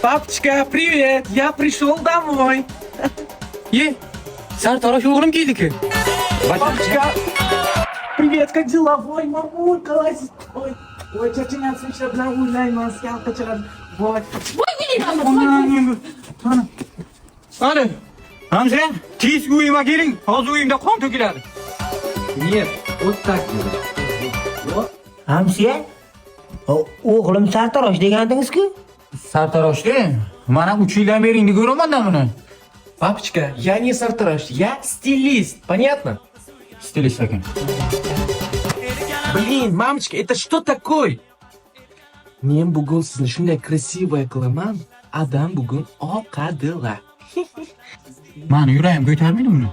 Папочка, привет! Я пришел домой. Sartarosh o'g'lim keldi-ku. Папочка, привет, как дела? Ой, мамулька, ой, ой, чачинgan ishlar bilan o'ylayman, skalkachilar. Voy. Ana, Hamza, tez uyima keling. Hozir uyimda qon to'kiladi. Нет, вот так. Hamsiya? O'g'lim sartarosh degandingiz-ku? Sartaroshda mana 3 yildan beri endi ko'raman-da buni. Папочка, я не сартараш, я стилист, понятно? Stilist ekan. Блин, мамочка, это что такое? Men bugun sizni shunday krasivaya qilaman, adam bugun oqadilar. Mani yuragim ko'tarmaydi buni.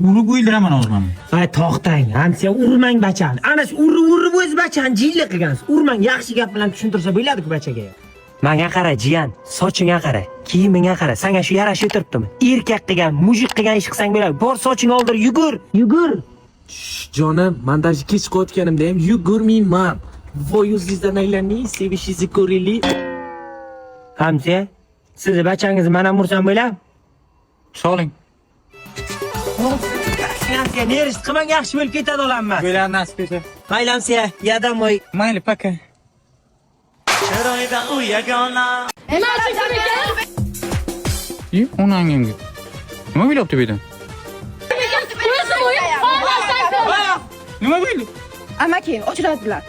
Urib o'ldiraman hozir mana. Ay, to'xtang. Hamsiya, urmang bachani. Ana shu urib o'z bachani jilla qilgansiz. Urmang, yaxshi gap bilan tushuntirsa bo'ladi-ku bachaga. Menga qara, jiyan, sochingga qara, kiyimingga qara. Senga shu yarashib o'tiribdimi? Erkak qilgan, mujik qilgan ish qilsang bo'ladi. Bor sochingni oldir, yugur. Jonim, men даже kech qotganimda ham yugurmayman. Voy, o'zingizdan aylanay, sevishingizni ko'raylik. Hamsiya, sizni bachangizni men ham ursam bo'ladi? Soling. Hamsiya, nerish qilmang, yaxshi bo'lib ketadi olamman. Bo'ladi nasib etsa. Mayli Hamsiya, yadamoy. Mayli, paka. Nima uchun kerak? Onangga. Nima bo'lyapti bu yerda? Nima bo'ldi? Amaki, o'chiradilar.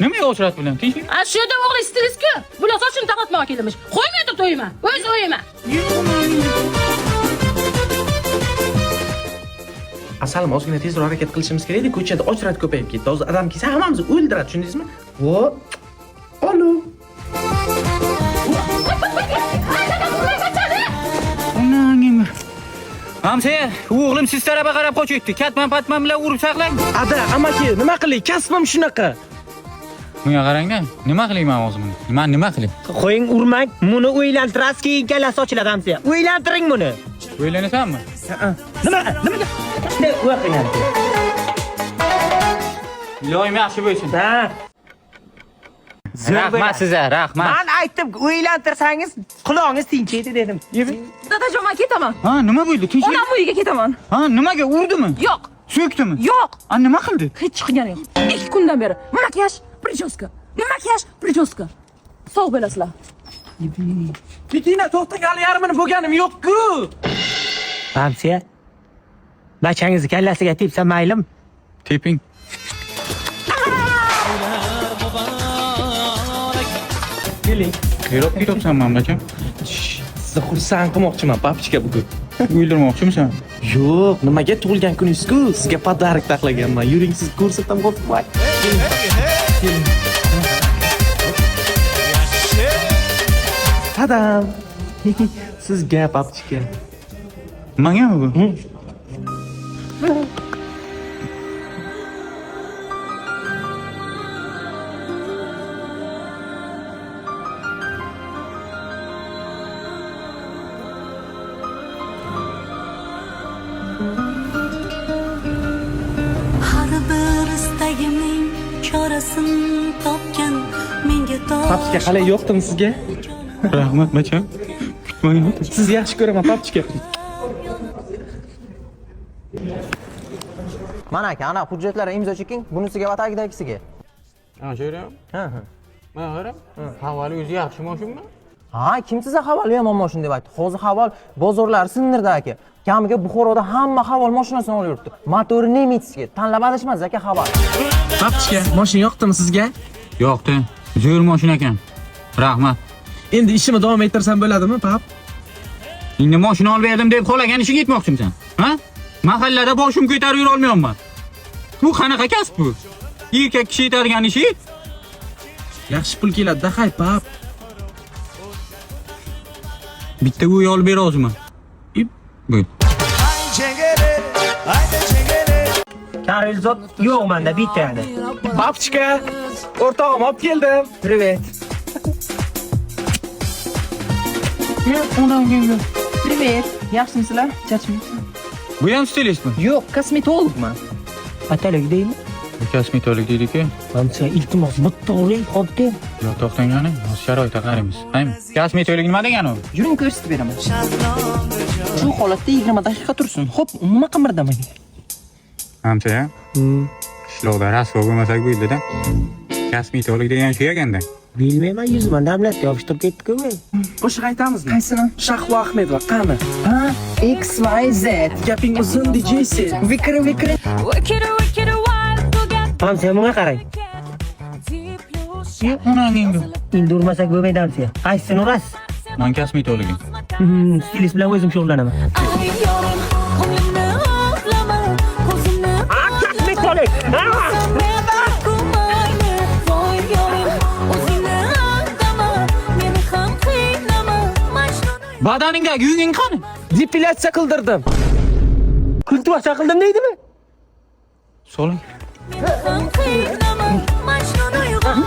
Nimaga o'chirat bilan? Tinchlik? Shu yerda o'g'li stilistku. Bular sochini taqatmoqqa kelmiş. Qo'ymay turib to'yman. O'z o'yima. Asalim, ozgina tezroq harakat qilishimiz kerak edi. Ko'chada ochrat ko'payib ketdi. Hozir odam kelsa hammamizni o'ldiradi, tushundingizmi? Vo. Alo. Onangga. Hamza, o'g'lim siz tarafga qarab qochibdi. Katman-patman bilan urib saqlang. Ada, amaki, nima qilay? Kasbim shunaqa. Bunga qarang-da. Nima qilayman hozir buni? Men nima qilay? Qo'ying, urmang. Buni o'ylantirasiz, keyin kallasi ochiladi Hamsiya. O'ylantiring buni. O'ylanasanmi? Nimaga? Shunday o'qing. Iloyim yaxshi bo'lsin. Ha. Rahmat sizga, rahmat. Men aytdim, o'ylantirsangiz quloqingiz tinchiydi dedim. Dadajon, men ketaman. Ha, nima bo'ldi? Tinchlik? Onam uyiga ketaman. Ha, nimaga urdimi? Yo'q. So'kdimi? Yo'q. Ha, nima qildi? Hech qilgani yo'q. 2 kundan beri makiyaj, prichoska. Makiyaj, prichoska. Sog' bo'lasizlar. Ketina, to'xtang, hali yarmini bo'lganim yo'q-ku. Hamsiya, bachangizni kallasiga tepsa maylimi? Teping. Keling. Qiyroq ketibsan mamlakam. Sizni xursand qilmoqchiman, papichka bugun. O'ldirmoqchimisan? Yo'q, nimaga tug'ilgan kuningiz-ku? Sizga pодарок taxlaganman. Yuring, siz ko'rsatam qo'rqmang. Keling. Tadam. Sizga papichka. Menga bu? Har bir istagimning chorasini topgan menga Papichka, qalay, yo'qdimi sizga? Rahmat, bacham. Kutmayman. Sizni yaxshi ko'raman, papichka. Mana aka, ana hujjatlarga imzo cheking. Bunisiga va tagidagisiga. Ha, shunday. Ha. Mana qara. Havoli o'zi yaxshi mashinami? Ha, kim sizga havol yomon mashina deb aytdi? Hozir havol bozorlar sindirdi aka. Kamiga Buxoroda hamma havol mashinasini olyapti. Motori Nemetsga. Tanlab adashmasiz aka havol. Papichka, mashina yoqdimi sizga? Yo'qdi. Zo'r mashina ekan. Rahmat. Endi ishimni davom ettirsam bo'ladimi, pap? Endi mashina olib berdim deb xohlagan ishingga ketmoqchimisan? Ha? Mahallada boshim ko'tarib yura olmayapman. Bu qanaqa kasb bu? Erkak kishi yetadigan ishi? Yaxshi pul keladi-da, hay, pap. Bitta uy olib berozman. Bo'l. Karilzot yo'q menda, bitta edi. Papichka, o'rtog'im olib keldim. Привет. Привет. Yaxshimisizlar? Chachmisiz? Bu ham stilistmi? Yo'q, kosmetologman. Atalik deymi? Kosmetolog deydi-ku. Hamsiya, iltimos, bitta o'ring, xo'p de. Yo'q, to'xtang ana. Hozir sharoitga qaraymiz. Qaymi? Kosmetolog nima degani u? Yuring ko'rsatib beraman. Shu holatda 20 daqiqa tursin. Xo'p, umuman qimirdamaydi. Hamcha-ya? Qishloqda rasvo bo'lmasa bo'ldi-da. Kosmetolog degan shu ekanda. Bilmayman, yuzimdan damlatga yopishtirib ketdi-ku. Qo'shiq aytamizmi? Qaysini? Shahvo Ahmedova qani? Ha? XYZ. Gaping uzun DJsi. Vikri. Ham sen bunga qarang. Yo'q, onangning. Endi urmasak bo'lmaydi hamsa. Qaysini urasiz? Men kosmetologim. Stilist bilan o'zim shug'ullanaman. Kosmetolog. Badaningdagi yunging qani? Depilyatsiya qildirdim. Kultivasiya qildim deydimi? So'ling. Majnun uyg'on,